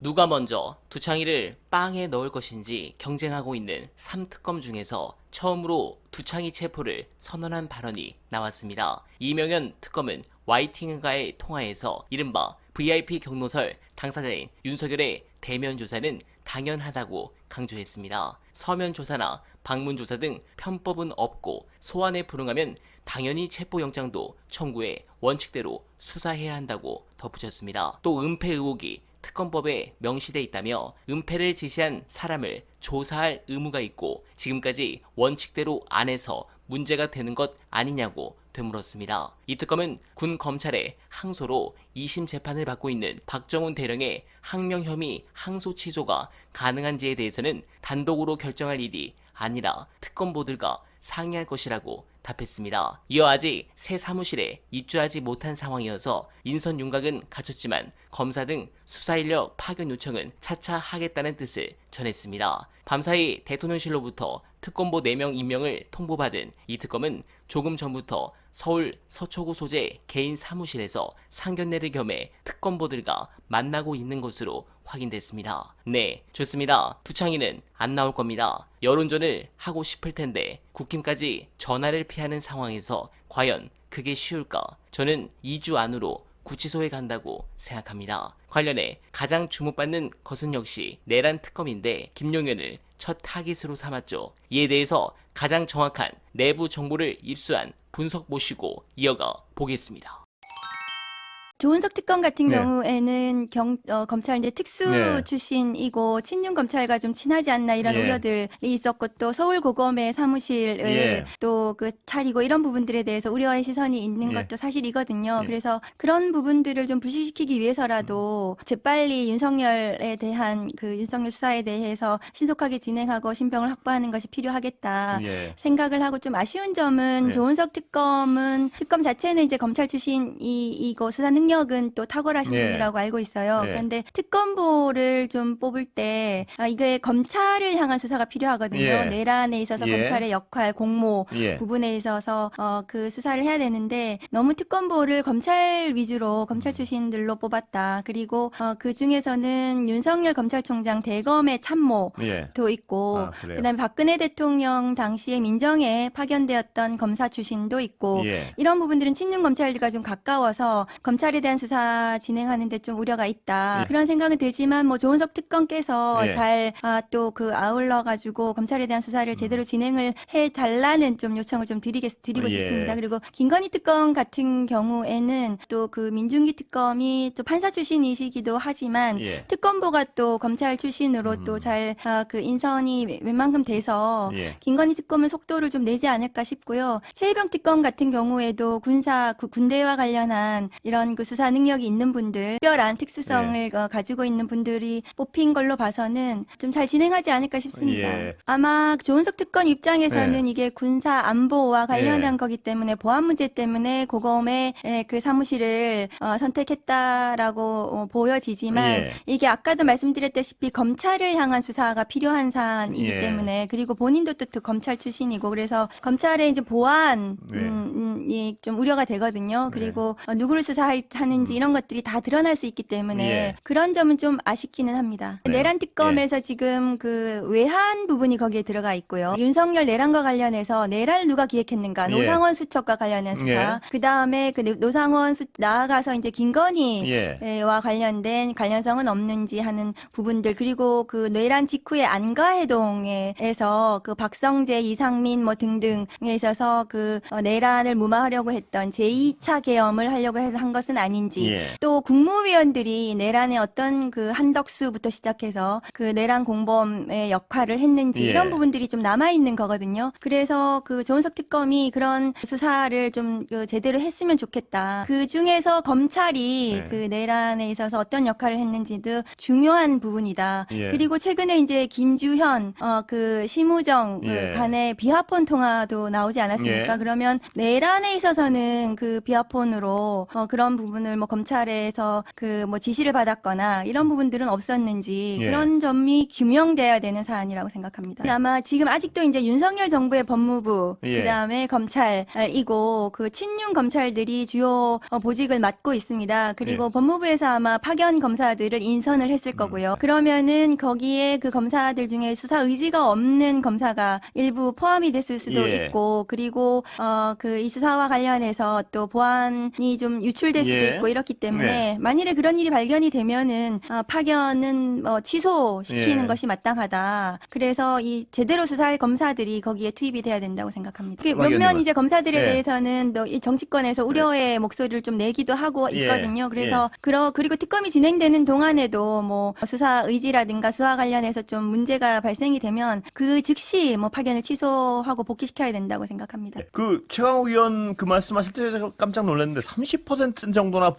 누가 먼저 두창이를 빵에 넣을 것인지 경쟁하고 있는 3특검 중에서 처음으로 두창이 체포를 선언한 발언이 나왔습니다. 이명현 특검은 YTN과의 통화에서 이른바 VIP 경로설 당사자인 윤석열의 대면 조사는 당연하다고 강조했습니다. 서면 조사나 방문 조사 등 편법은 없고 소환에 불응하면 당연히 체포영장도 청구해 원칙대로 수사해야 한다고 덧붙였습니다. 또 은폐 의혹이 특검법에 명시돼 있다며 은폐를 지시한 사람을 조사할 의무가 있고 지금까지 원칙대로 안 해서 문제가 되는 것 아니냐고 되물었습니다. 이 특검은 군 검찰의 항소로 2심 재판을 받고 있는 박정훈 대령의 항명 혐의 항소 취소가 가능한지에 대해서는 단독으로 결정할 일이 아니라 특검보들과 상의할 것이라고 답했습니다. 이어 아직 새 사무실에 입주하지 못한 상황이어서 인선 윤곽은 갖췄지만 검사 등 수사 인력 파견 요청은 차차 하겠다는 뜻을 전했습니다. 밤사이 대통령실로부터 특검보 4명 임명을 통보받은 이 특검은 조금 전부터 서울 서초구 소재 개인 사무실에서 상견례를 겸해 특검보들과 만나고 있는 것으로 확인됐습니다. 네, 좋습니다. 두창이는 안 나올 겁니다. 여론전을 하고 싶을 텐데 국힘까지 전화를 피하는 상황에서 과연 그게 쉬울까? 저는 2주 안으로 구치소에 간다고 생각합니다. 관련해 가장 주목받는 것은 역시 내란 특검인데 김용현을 첫 타깃으로 삼았죠. 이에 대해서 가장 정확한 내부 정보를 입수한 분석 모시고 이어가 보겠습니다. 조은석 특검 같은 네. 경우에는 검찰 이제 특수 네. 출신이고 친윤 검찰과 좀 친하지 않나 이런 예. 우려들이 있었고 또 서울 고검의 사무실을 예. 또 그 차리고 이런 부분들에 대해서 우려의 시선이 있는 예. 것도 사실이거든요. 예. 그래서 그런 부분들을 좀 불식시키기 위해서라도 재빨리 윤석열에 대한 그 윤석열 수사에 대해서 신속하게 진행하고 신병을 확보하는 것이 필요하겠다. 예. 생각을 하고 좀 아쉬운 점은 예. 조은석 특검은 특검 자체는 이제 검찰 출신이고 수사 능력은 또 탁월하신 예. 분이라고 알고 있어요. 예. 그런데 특검보를 좀 뽑을 때 이게 검찰을 향한 수사가 필요하거든요. 예. 내란에 있어서 예. 검찰의 역할, 공모 예. 부분에 있어서 그 수사를 해야 되는데 너무 특검보를 검찰 위주로 검찰 출신들로 뽑았다. 그리고 그 중에서는 윤석열 검찰총장 대검의 참모 예. 도 있고 그래요? 그다음에 박근혜 대통령 당시에 민정에 파견되었던 검사 출신도 있고 예. 이런 부분들은 친윤 검찰과 좀 가까워서 검찰에 대한 수사 진행하는 데 좀 우려가 있다. 예. 그런 생각은 들지만 뭐 조은석 특검께서 예. 잘 또 그 아울러 가지고 검찰에 대한 수사를 제대로 진행을 해 달라는 좀 요청을 좀 드리고 예. 싶습니다. 그리고 김건희 특검 같은 경우에는 또 그 민중기 특검이 또 판사 출신이시기도 하지만 예. 특검보가 또 검찰 출신으로 또 잘 그 인선이 웬만큼 돼서 예. 김건희 특검은 속도를 좀 내지 않을까 싶고요. 최혜병 특검 같은 경우에도 군대와 관련한 이런 그 수사 능력이 있는 분들, 특별한 특수성을 가지고 있는 분들이 뽑힌 걸로 봐서는 좀 잘 진행하지 않을까 싶습니다. 예. 아마 조은석 특검 입장에서는 이게 군사 안보와 관련한 예. 거기 때문에 보안 문제 때문에 고검의 그 사무실을 선택했다라고 보여지지만 예. 이게 아까도 말씀드렸다시피 검찰을 향한 수사가 필요한 사안이기 예. 때문에 그리고 본인도 또 검찰 출신이고 그래서 검찰의 이제 보안이 좀 우려가 되거든요. 그리고 누구를 수사하는지 이런 것들이 다 드러날 수 있기 때문에 예. 그런 점은 좀 아쉽기는 합니다. 네. 내란 특검에서 지금 그 외환 부분이 거기에 들어가 있고요. 윤석열 내란과 관련해서 내란을 누가 기획했는가, 예. 노상원 수첩과 관련한 수사. 그 다음에 그 노상원 나아가서 이제 김건희와 관련된 관련성은 없는지 하는 부분들 그리고 그 내란 직후에 안가해동에서 그 박성재, 이상민 뭐 등등에 있어서 그 내란을 무마하려고 했던 제2차 계엄을 하려고 한 것은 아닌지 예. 또 국무위원들이 내란의 어떤 그 한덕수부터 시작해서 그 내란 공범의 역할을 했는지 예. 이런 부분들이 좀 남아있는 거거든요. 그래서 그 조은석 특검이 그런 수사를 좀 제대로 했으면 좋겠다. 그 중에서 검찰이 네. 그 내란에 있어서 어떤 역할을 했는지도 중요한 부분이다. 예. 그리고 최근에 이제 김주현 그 심우정 예. 간의 비화폰 통화도 나오지 않았습니까? 예. 그러면 내란에 있어서는 그 비화폰으로 그런 부분을 뭐 검찰에서 그 뭐 지시를 받았거나 이런 부분들은 없었는지 예. 그런 점이 규명돼야 되는 사안이라고 생각합니다. 아마 지금 아직도 이제 윤석열 정부의 법무부 예. 그다음에 검찰이고 그 친윤 검찰들이 주요 보직을 맡고 있습니다. 그리고 예. 법무부에서 아마 파견 검사들을 인선을 했을 거고요. 그러면은 거기에 그 검사들 중에 수사 의지가 없는 검사가 일부 포함이 됐을 수도 예. 있고 그리고 그 이 수사와 관련해서 또 보안이 좀 유출될 수도 예. 있고 이렇기 때문에 네. 만일에 그런 일이 발견이 되면은 파견은 취소시키는 예. 것이 마땅하다. 그래서 이 제대로 수사할 검사들이 거기에 투입이 돼야 된다고 생각합니다. 박 몇몇 의원님은? 이제 검사들에 예. 대해서는 또 이 정치권에서 우려의 목소리를 좀 내기도 하고 예. 있거든요. 그래서 그리고 특검이 진행되는 동안에도 뭐 수사 의지라든가 수사 관련해서 좀 문제가 발생이 되면 그 즉시 뭐 파견을 취소하고 복귀시켜야 된다고 생각합니다. 그 최강욱 의원 그 말씀하실 때 제가 깜짝 놀랐는데 30% 정도나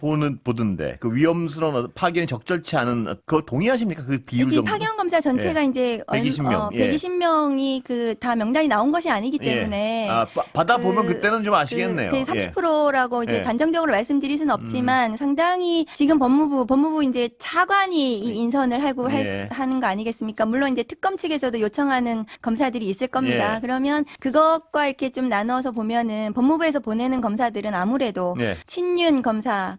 보던데 그 위험스러운 파견이 적절치 않은 그거 동의하십니까? 그 비율 여기 정도? 파견 검사 전체가 이제 120명, 예. 120명이 그 다 명단이 나온 것이 아니기 때문에 아, 받아보면 그- 그때는 좀 아시겠네요. 그 30%라고 이제 예. 단정적으로 말씀드릴 수는 없지만 상당히 지금 법무부 이제 차관이 이 인선을 예. 하는 거 아니겠습니까? 물론 이제 특검 측에서도 요청하는 검사들이 있을 겁니다. 예. 그러면 그것과 이렇게 좀 나눠서 보면은 법무부에서 보내는 검사들은 아무래도 예. 친윤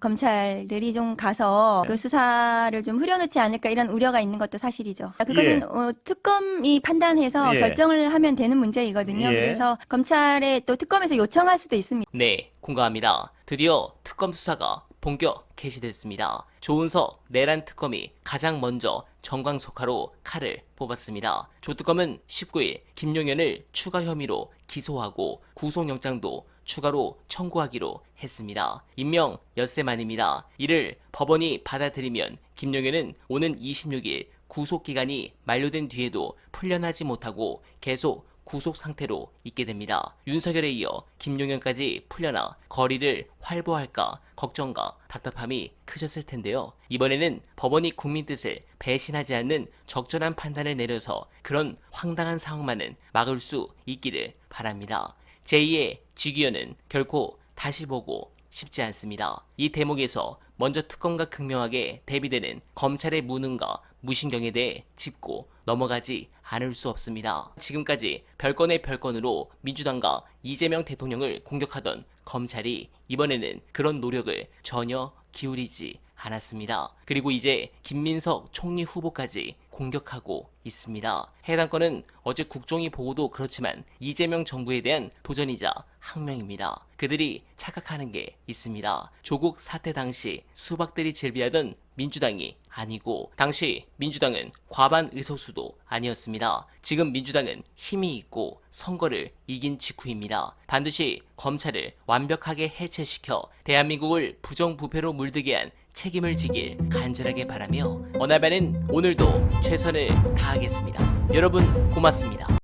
검찰들이 좀 가서 그 수사를 좀 흐려놓지 않을까 이런 우려가 있는 것도 사실이죠. 그것은 예. 특검이 판단해서 예. 결정을 하면 되는 문제이거든요. 예. 그래서 검찰에 또 특검에서 요청할 수도 있습니다. 네, 공감합니다. 드디어 특검 수사가 본격 개시됐습니다. 조은석 내란 특검이 가장 먼저 정광석화로 칼을 뽑았습니다. 조특검은 19일 김용현을 추가 혐의로 기소하고 구속영장도 추가로 청구하기로 했습니다. 임명 엿새 만입니다. 이를 법원이 받아들이면 김용현은 오는 26일 구속기간이 만료된 뒤에도 풀려나지 못하고 계속 구속 상태로 있게 됩니다. 윤석열에 이어 김용현까지 풀려나 거리를 활보할까 걱정과 답답함이 크셨을 텐데요. 이번에는 법원이 국민 뜻을 배신하지 않는 적절한 판단을 내려서 그런 황당한 상황만은 막을 수 있기를 바랍니다. 제2의 쥐기현은 결코 다시 보고 싶지 않습니다. 이 대목에서 먼저 특검과 극명하게 대비되는 검찰의 무능과 무신경에 대해 짚고 넘어가지 않을 수 없습니다. 지금까지 별건의 별건으로 민주당과 이재명 대통령을 공격하던 검찰이 이번에는 그런 노력을 전혀 기울이지 않았습니다. 그리고 이제 김민석 총리 후보까지 공격하고 있습니다. 해당 건은 어제 국정이 보고도 그렇지만 이재명 정부에 대한 도전이자 항명입니다. 그들이 착각하는 게 있습니다. 조국 사태 당시 수박들이 질비하던 민주당이 아니고 당시 민주당은 과반 의석수도 아니었습니다. 지금 민주당은 힘이 있고 선거를 이긴 직후입니다. 반드시 검찰을 완벽하게 해체시켜 대한민국을 부정부패로 물들게 한 책임을 지길 간절하게 바라며 어나바는 오늘도 최선을 다하겠습니다. 여러분 고맙습니다.